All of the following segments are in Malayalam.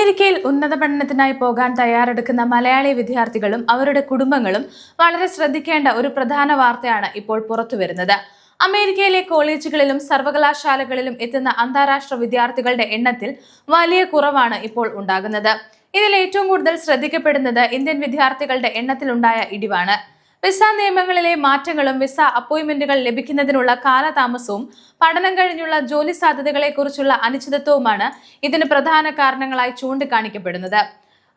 അമേരിക്കയിൽ ഉന്നത പഠനത്തിനായി പോകാൻ തയ്യാറെടുക്കുന്ന മലയാളി വിദ്യാർത്ഥികളും അവരുടെ കുടുംബങ്ങളും വളരെ ശ്രദ്ധിക്കേണ്ട ഒരു പ്രധാന വാർത്തയാണ് ഇപ്പോൾ പുറത്തുവരുന്നത്. അമേരിക്കയിലെ കോളേജുകളിലും സർവകലാശാലകളിലും എത്തുന്ന അന്താരാഷ്ട്ര വിദ്യാർത്ഥികളുടെ എണ്ണത്തിൽ വലിയ കുറവാണ് ഇപ്പോൾ ഉണ്ടാകുന്നത്. ഇതിൽ ഏറ്റവും കൂടുതൽ ശ്രദ്ധിക്കപ്പെടുന്നത് ഇന്ത്യൻ വിദ്യാർത്ഥികളുടെ എണ്ണത്തിലുണ്ടായ ഇടിവാണ്. വിസ നിയമങ്ങളിലെ മാറ്റങ്ങളും വിസ അപ്പോയിന്റ്മെന്റുകൾ ലഭിക്കുന്നതിനുള്ള കാലതാമസവും പഠനം കഴിഞ്ഞുള്ള ജോലി സാധ്യതകളെക്കുറിച്ചുള്ള അനിശ്ചിതത്വവുമാണ് ഇതിന് പ്രധാന കാരണങ്ങളായി ചൂണ്ടിക്കാണിക്കപ്പെടുന്നത്.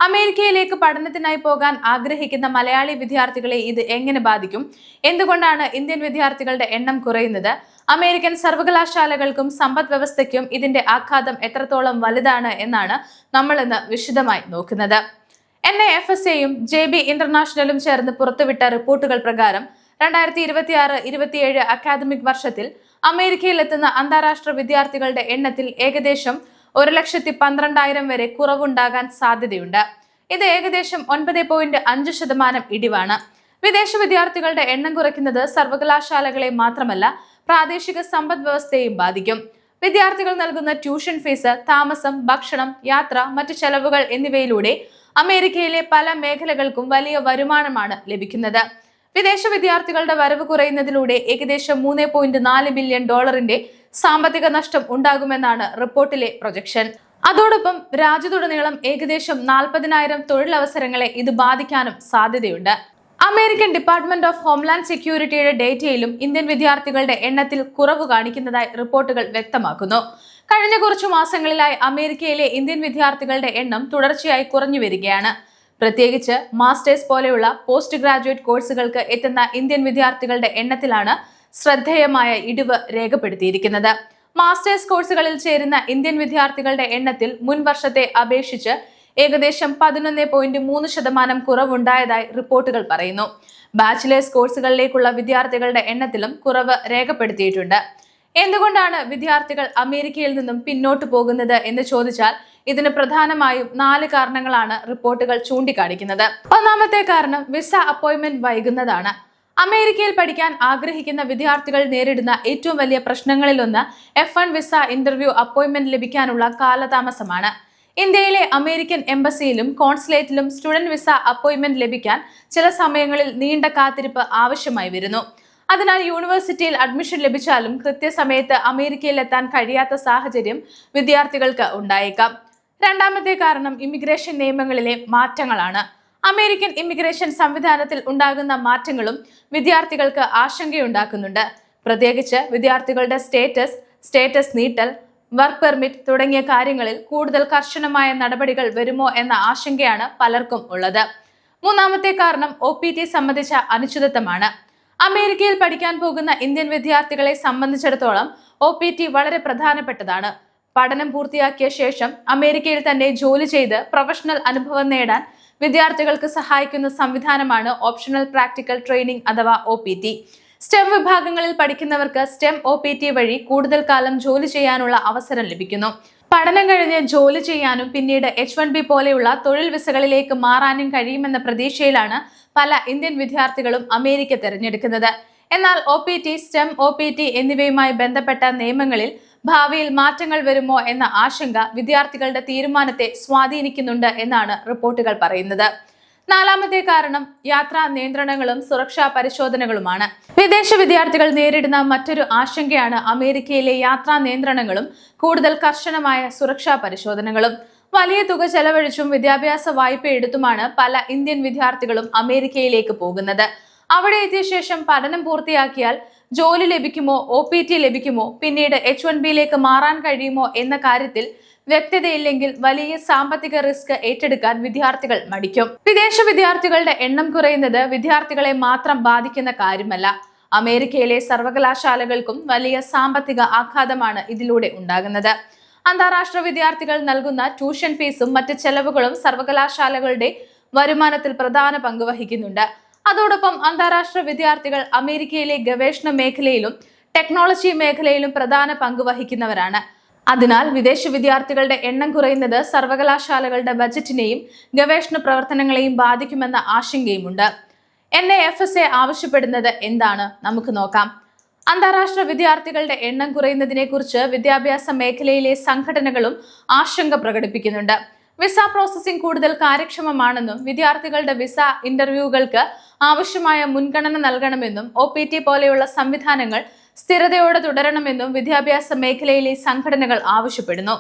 അമേരിക്കയിലേക്ക് പഠനത്തിനായി പോകാൻ ആഗ്രഹിക്കുന്ന മലയാളി വിദ്യാർത്ഥികളെ ഇത് എങ്ങനെ ബാധിക്കും? എന്തുകൊണ്ടാണ് ഇന്ത്യൻ വിദ്യാർത്ഥികളുടെ എണ്ണം കുറയുന്നത്? അമേരിക്കൻ സർവകലാശാലകൾക്കും സമ്പദ് വ്യവസ്ഥയ്ക്കും ഇതിന്റെ ആഘാതം എത്രത്തോളം വലുതാണ് എന്നാണ് നമ്മൾ ഇന്ന് വിശദമായി നോക്കുന്നത്. NAFSAയും JB ഇന്റർനാഷണലും ചേർന്ന് പുറത്തുവിട്ട റിപ്പോർട്ടുകൾ പ്രകാരം 2026-27 അക്കാദമിക് വർഷത്തിൽ അമേരിക്കയിൽ എത്തുന്ന അന്താരാഷ്ട്ര വിദ്യാർത്ഥികളുടെ എണ്ണത്തിൽ ഏകദേശം 1,12,000 വരെ കുറവുണ്ടാകാൻ സാധ്യതയുണ്ട്. ഇത് ഏകദേശം 9.5% ഇടിവാണ്. വിദേശ വിദ്യാർത്ഥികളുടെ എണ്ണം കുറയ്ക്കുന്നത് സർവകലാശാലകളെ മാത്രമല്ല, പ്രാദേശിക സമ്പദ് വ്യവസ്ഥയെയും ബാധിക്കും. വിദ്യാർത്ഥികൾ നൽകുന്ന ട്യൂഷൻ ഫീസ്, താമസം, ഭക്ഷണം, യാത്ര, മറ്റു ചെലവുകൾ എന്നിവയിലൂടെ അമേരിക്കയിലെ പല മേഖലകൾക്കും വലിയ വരുമാനമാണ് ലഭിക്കുന്നത്. വിദേശ വിദ്യാർത്ഥികളുടെ വരവ് കുറയുന്നതിലൂടെ ഏകദേശം $3.4 ബില്യൺ സാമ്പത്തിക നഷ്ടം ഉണ്ടാകുമെന്നാണ് റിപ്പോർട്ടിലെ പ്രൊജക്ഷൻ. അതോടൊപ്പം രാജ്യത്തുടനീളം ഏകദേശം 40,000 തൊഴിലവസരങ്ങളെ ഇത് ബാധിക്കാനും സാധ്യതയുണ്ട്. അമേരിക്കൻ ഡിപ്പാർട്ട്മെന്റ് ഓഫ് ഹോംലാൻഡ് സെക്യൂരിറ്റിയുടെ ഡേറ്റയിലും ഇന്ത്യൻ വിദ്യാർത്ഥികളുടെ എണ്ണത്തിൽ കുറവ് കാണിക്കുന്നതായി റിപ്പോർട്ടുകൾ വ്യക്തമാക്കുന്നു. കഴിഞ്ഞ കുറച്ചു മാസങ്ങളിലായി അമേരിക്കയിലെ ഇന്ത്യൻ വിദ്യാർത്ഥികളുടെ എണ്ണം തുടർച്ചയായി കുറഞ്ഞു വരികയാണ്. പ്രത്യേകിച്ച് മാസ്റ്റേഴ്സ് പോലെയുള്ള പോസ്റ്റ് ഗ്രാജുവേറ്റ് കോഴ്സുകൾക്ക് എത്തുന്ന ഇന്ത്യൻ വിദ്യാർത്ഥികളുടെ എണ്ണത്തിലാണ് ശ്രദ്ധേയമായ ഇടിവ് രേഖപ്പെടുത്തിയിരിക്കുന്നത്. മാസ്റ്റേഴ്സ് കോഴ്സുകളിൽ ചേരുന്ന ഇന്ത്യൻ വിദ്യാർത്ഥികളുടെ എണ്ണത്തിൽ മുൻ വർഷത്തെ അപേക്ഷിച്ച് ഏകദേശം 11.3% കുറവുണ്ടായതായി റിപ്പോർട്ടുകൾ പറയുന്നു. ബാച്ചിലേഴ്സ് കോഴ്സുകളിലേക്കുള്ള വിദ്യാർത്ഥികളുടെ എണ്ണത്തിലും കുറവ് രേഖപ്പെടുത്തിയിട്ടുണ്ട്. എന്തുകൊണ്ടാണ് വിദ്യാർത്ഥികൾ അമേരിക്കയിൽ നിന്നും പിന്നോട്ട് പോകുന്നത് എന്ന് ചോദിച്ചാൽ ഇതിന് പ്രധാനമായും 4 കാരണങ്ങളാണ് റിപ്പോർട്ടുകൾ ചൂണ്ടിക്കാണിക്കുന്നത്. ഒന്നാമത്തെ കാരണം വിസ അപ്പോയിന്റ്മെന്റ് വൈകുന്നതാണ്. അമേരിക്കയിൽ പഠിക്കാൻ ആഗ്രഹിക്കുന്ന വിദ്യാർത്ഥികൾ നേരിടുന്ന ഏറ്റവും വലിയ പ്രശ്നങ്ങളിലൊന്ന് F1 വിസ ഇന്റർവ്യൂ അപ്പോയിന്റ്മെന്റ് ലഭിക്കാനുള്ള കാലതാമസമാണ്. ഇന്ത്യയിലെ അമേരിക്കൻ എംബസിയിലും കോൺസുലേറ്റിലും സ്റ്റുഡന്റ് വിസ അപ്പോയിന്റ്മെന്റ് ലഭിക്കാൻ ചില സമയങ്ങളിൽ നീണ്ട കാത്തിരിപ്പ് ആവശ്യമായി വരുന്നു. അതിനാൽ യൂണിവേഴ്സിറ്റിയിൽ അഡ്മിഷൻ ലഭിച്ചാലും കൃത്യസമയത്ത് അമേരിക്കയിൽ എത്താൻ കഴിയാത്ത സാഹചര്യം വിദ്യാർത്ഥികൾക്ക് ഉണ്ടായേക്കാം. രണ്ടാമത്തെ കാരണം ഇമിഗ്രേഷൻ നിയമങ്ങളിലെ മാറ്റങ്ങളാണ്. അമേരിക്കൻ ഇമിഗ്രേഷൻ സംവിധാനത്തിൽ ഉണ്ടാകുന്ന മാറ്റങ്ങളും വിദ്യാർത്ഥികൾക്ക് ആശങ്കയുണ്ടാക്കുന്നുണ്ട്. പ്രത്യേകിച്ച് വിദ്യാർത്ഥികളുടെ സ്റ്റേറ്റസ് നീട്ടൽ, വർക്ക് പെർമിറ്റ് തുടങ്ങിയ കാര്യങ്ങളിൽ കൂടുതൽ കർശനമായ നടപടികൾ വരുമോ എന്ന ആശങ്കയാണ് പലർക്കും ഉള്ളത്. മൂന്നാമത്തെ കാരണം OPT സംബന്ധിച്ച അനിശ്ചിതത്വമാണ്. അമേരിക്കയിൽ പഠിക്കാൻ പോകുന്ന ഇന്ത്യൻ വിദ്യാർത്ഥികളെ സംബന്ധിച്ചിടത്തോളം OPT വളരെ പ്രധാനപ്പെട്ടതാണ്. പഠനം പൂർത്തിയാക്കിയ ശേഷം അമേരിക്കയിൽ തന്നെ ജോലി ചെയ്ത് പ്രൊഫഷണൽ അനുഭവം നേടാൻ വിദ്യാർത്ഥികൾക്ക് സഹായിക്കുന്ന സംവിധാനമാണ് ഓപ്ഷണൽ പ്രാക്ടിക്കൽ ട്രെയിനിങ് അഥവാ OPT. STEM വിഭാഗങ്ങളിൽ പഠിക്കുന്നവർക്ക് STEM OPT വഴി കൂടുതൽ കാലം ജോലി ചെയ്യാനുള്ള അവസരം ലഭിക്കുന്നു. പഠനം കഴിഞ്ഞ് ജോലി ചെയ്യാനും പിന്നീട് H1B പോലെയുള്ള തൊഴിൽ വിസകളിലേക്ക് മാറാനും കഴിയുമെന്ന പ്രതീക്ഷയിലാണ് പല ഇന്ത്യൻ വിദ്യാർത്ഥികളും അമേരിക്ക തിരഞ്ഞെടുക്കുന്നത്. എന്നാൽ OPT, STEM OPT എന്നിവയുമായി ബന്ധപ്പെട്ട നിയമങ്ങളിൽ ഭാവിയിൽ മാറ്റങ്ങൾ വരുമോ എന്ന ആശങ്ക വിദ്യാർത്ഥികളുടെ തീരുമാനത്തെ സ്വാധീനിക്കുന്നുണ്ട് എന്നാണ് റിപ്പോർട്ടുകൾ പറയുന്നത്. നാലാമത്തെ കാരണം യാത്രാ നിയന്ത്രണങ്ങളും സുരക്ഷാ പരിശോധനകളുമാണ്. വിദേശ വിദ്യാർത്ഥികൾ നേരിടുന്ന മറ്റൊരു ആശങ്കയാണ് അമേരിക്കയിലെ യാത്രാ നിയന്ത്രണങ്ങളും കൂടുതൽ കർശനമായ സുരക്ഷാ പരിശോധനകളും. വലിയ തുക ചെലവഴിച്ചും വിദ്യാഭ്യാസ വായ്പ എടുത്തുമാണ് പല ഇന്ത്യൻ വിദ്യാർത്ഥികളും അമേരിക്കയിലേക്ക് പോകുന്നത്. അവിടെ എത്തിയ ശേഷം പഠനം പൂർത്തിയാക്കിയാൽ ജോലി ലഭിക്കുമോ, OPT ലഭിക്കുമോ, പിന്നീട് H1Bയിലേക്ക് മാറാൻ കഴിയുമോ എന്ന കാര്യത്തിൽ വ്യക്തതയില്ലെങ്കിൽ വലിയ സാമ്പത്തിക റിസ്ക് ഏറ്റെടുക്കാൻ വിദ്യാർത്ഥികൾ മടിക്കും. വിദേശ വിദ്യാർത്ഥികളുടെ എണ്ണം കുറയുന്നത് വിദ്യാർത്ഥികളെ മാത്രം ബാധിക്കുന്ന കാര്യമല്ല. അമേരിക്കയിലെ സർവകലാശാലകൾക്കും വലിയ സാമ്പത്തിക ആഘാതമാണ് ഇതിലൂടെ ഉണ്ടാകുന്നത്. അന്താരാഷ്ട്ര വിദ്യാർത്ഥികൾ നൽകുന്ന ട്യൂഷൻ ഫീസും മറ്റ് ചെലവുകളും സർവകലാശാലകളുടെ വരുമാനത്തിൽ പ്രധാന പങ്ക് വഹിക്കുന്നുണ്ട്. അതോടൊപ്പം അന്താരാഷ്ട്ര വിദ്യാർത്ഥികൾ അമേരിക്കയിലെ ഗവേഷണ മേഖലയിലും ടെക്നോളജി മേഖലയിലും പ്രധാന പങ്ക് വഹിക്കുന്നവരാണ്. അതിനാൽ വിദേശ വിദ്യാർത്ഥികളുടെ എണ്ണം കുറയുന്നത് സർവകലാശാലകളുടെ ബജറ്റിനെയും ഗവേഷണ പ്രവർത്തനങ്ങളെയും ബാധിക്കുമെന്ന ആശങ്കയുമുണ്ട്. NAFSA ആവശ്യപ്പെടുന്നത് എന്താണ്? നമുക്ക് നോക്കാം. അന്താരാഷ്ട്ര വിദ്യാർത്ഥികളുടെ എണ്ണം കുറയുന്നതിനെ കുറിച്ച് വിദ്യാഭ്യാസ മേഖലയിലെ സംഘടനകളും ആശങ്ക പ്രകടിപ്പിക്കുന്നുണ്ട്. വിസ പ്രോസസ്സിംഗ് കൂടുതൽ കാര്യക്ഷമമാണെന്നും വിദ്യാർത്ഥികളുടെ വിസ ഇന്റർവ്യൂകൾക്ക് ആവശ്യമായ മുൻഗണന നൽകണമെന്നും OPT പോലെയുള്ള സംവിധാനങ്ങൾ സ്ഥിരതയോടെ തുടരണമെന്നും വിദ്യാഭ്യാസ മേഖലയിലെ സംഘടനകൾ ആവശ്യപ്പെടുന്നു.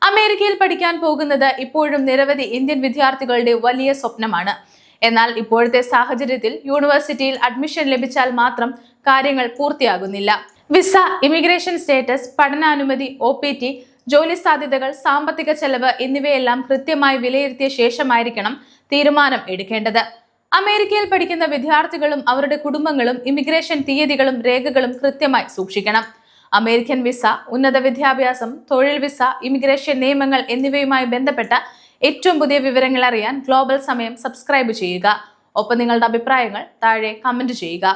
അമേരിക്കയിൽ പഠിക്കാൻ പോകുന്നത് ഇപ്പോഴും നിരവധി ഇന്ത്യൻ വിദ്യാർത്ഥികളുടെ വലിയ സ്വപ്നമാണ്. എന്നാൽ ഇപ്പോഴത്തെ സാഹചര്യത്തിൽ യൂണിവേഴ്സിറ്റിയിൽ അഡ്മിഷൻ ലഭിച്ചാൽ മാത്രം കാര്യങ്ങൾ പൂർത്തിയാകുന്നില്ല. വിസ, ഇമിഗ്രേഷൻ സ്റ്റേറ്റസ്, പഠനാനുമതി, OPT, ജോലി സാധ്യതകൾ, സാമ്പത്തിക ചെലവ് എന്നിവയെല്ലാം കൃത്യമായി വിലയിരുത്തിയ ശേഷമായിരിക്കണം തീരുമാനം എടുക്കേണ്ടത്. അമേരിക്കയിൽ പഠിക്കുന്ന വിദ്യാർത്ഥികളും അവരുടെ കുടുംബങ്ങളും ഇമിഗ്രേഷൻ തീയതികളും രേഖകളും കൃത്യമായി സൂക്ഷിക്കണം. അമേരിക്കൻ വിസ, ഉന്നത വിദ്യാഭ്യാസം, തൊഴിൽ വിസ, ഇമിഗ്രേഷൻ നിയമങ്ങൾ എന്നിവയുമായി ബന്ധപ്പെട്ട ഏറ്റവും പുതിയ വിവരങ്ങൾ അറിയാൻ ഗ്ലോബൽ സമയം സബ്സ്ക്രൈബ് ചെയ്യുക. ഒപ്പം നിങ്ങളുടെ അഭിപ്രായങ്ങൾ താഴെ കമന്റ് ചെയ്യുക.